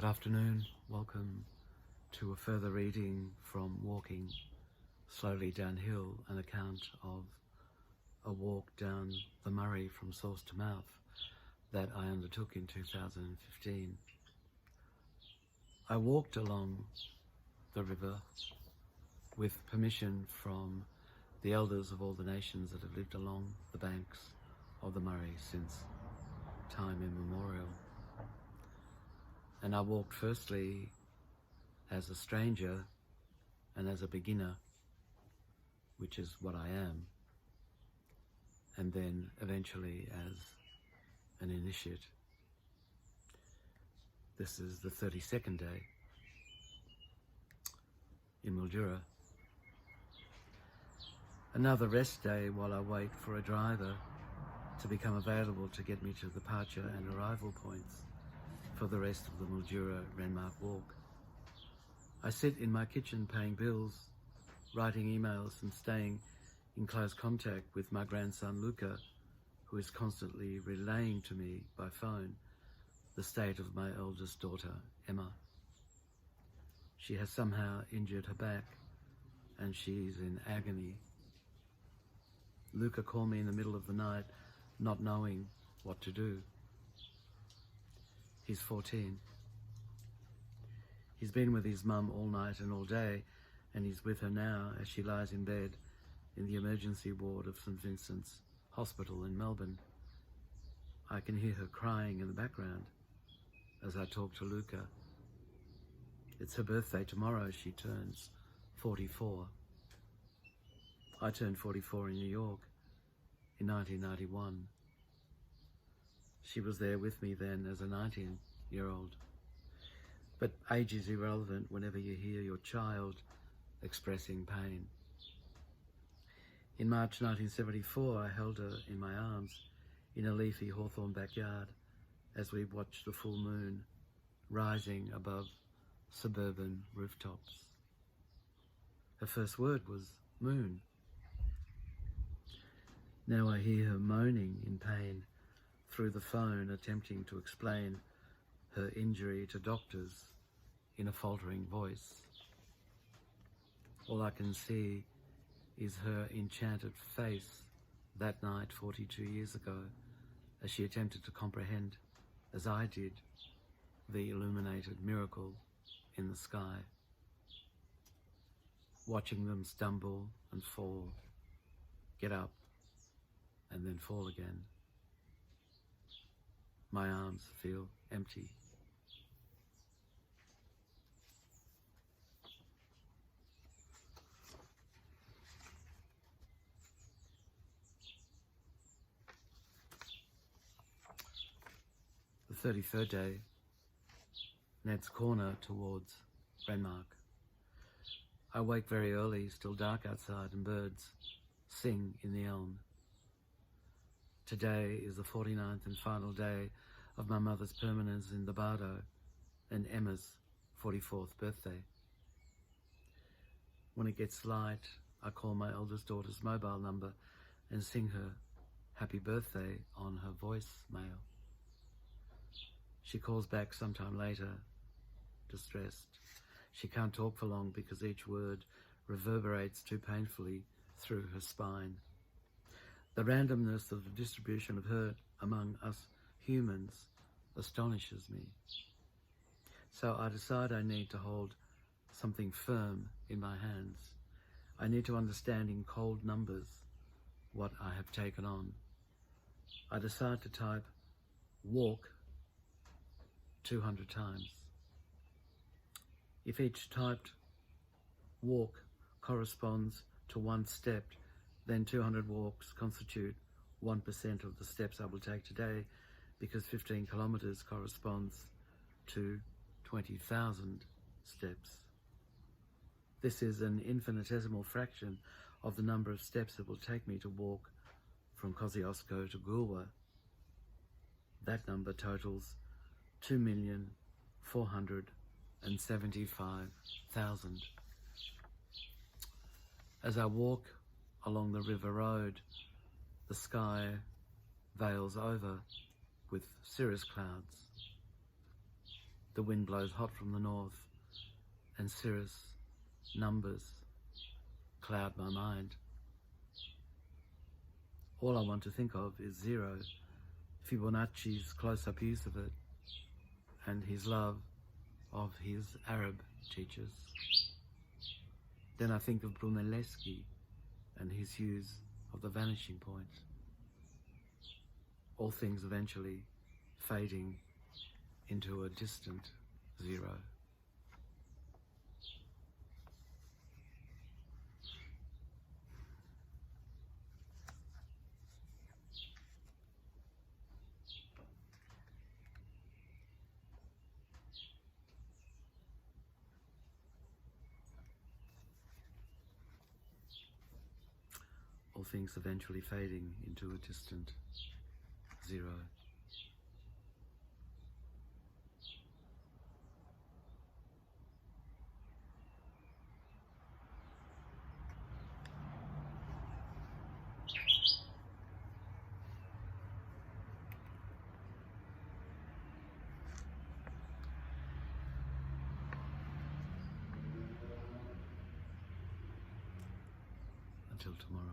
afternoon. Welcome to a further reading from Walking Slowly Downhill, an account of a walk down the Murray from source to mouth that I undertook in 2015. I walked along the river with permission from the elders of all the nations that have lived along the banks of the Murray since time immemorial. And I walked firstly as a stranger and as a beginner, which is what I am, and then eventually as an initiate. This is the 32nd day in Mildura. Another rest day while I wait for a driver to become available to get me to the departure and arrival points for the rest of the Mildura renmark walk. I sit in my kitchen paying bills, writing emails and staying in close contact with my grandson Luca, who is constantly relaying to me by phone the state of my eldest daughter, Emma. She has somehow injured her back and she's in agony. Luca called me in the middle of the night, not knowing what to do. He's 14. He's been with his mum all night and all day, and he's with her now as she lies in bed in the emergency ward of St Vincent's Hospital in Melbourne. I can hear her crying in the background as I talk to Luca. It's her birthday tomorrow. She turns 44. I turned 44 in New York in 1991. She was there with me then as a 19-year-old. But age is irrelevant whenever you hear your child expressing pain. In March 1974, I held her in my arms in a leafy hawthorn backyard as we watched the full moon rising above suburban rooftops. Her first word was moon. Now I hear her moaning in pain through the phone, attempting to explain her injury to doctors in a faltering voice. All I can see is her enchanted face that night 42 years ago as she attempted to comprehend, as I did, the illuminated miracle in the sky. Watching them stumble and fall, get up and then fall again. My arms feel empty. The 33rd day, Ned's Corner towards Renmark. I wake very early, still dark outside, and birds sing in the elm. Today is the 49th and final day of my mother's permanence in the Bardo and Emma's 44th birthday. When it gets light, I call my eldest daughter's mobile number and sing her happy birthday on her voicemail. She calls back sometime later, distressed. She can't talk for long because each word reverberates too painfully through her spine. The randomness of the distribution of hurt among us humans astonishes me. So I decide I need to hold something firm in my hands. I need to understand in cold numbers what I have taken on. I decide to type walk 200 times. If each typed walk corresponds to one step, then 200 walks constitute 1% of the steps I will take today, because 15 kilometers corresponds to 20,000 steps. This is an infinitesimal fraction of the number of steps it will take me to walk from Kosciuszko to Goolwa. That number totals 2,475,000. As I walk along the river road, the sky veils over with cirrus clouds. the wind blows hot from the north, and cirrus numbers cloud my mind. All I want to think of is 0, Fibonacci's close-up use of it, and his love of his Arab teachers. Then I think of Brunelleschi and his use of the vanishing point. All things eventually fading into a distant 0. All things eventually fading into a distant 0. Until tomorrow.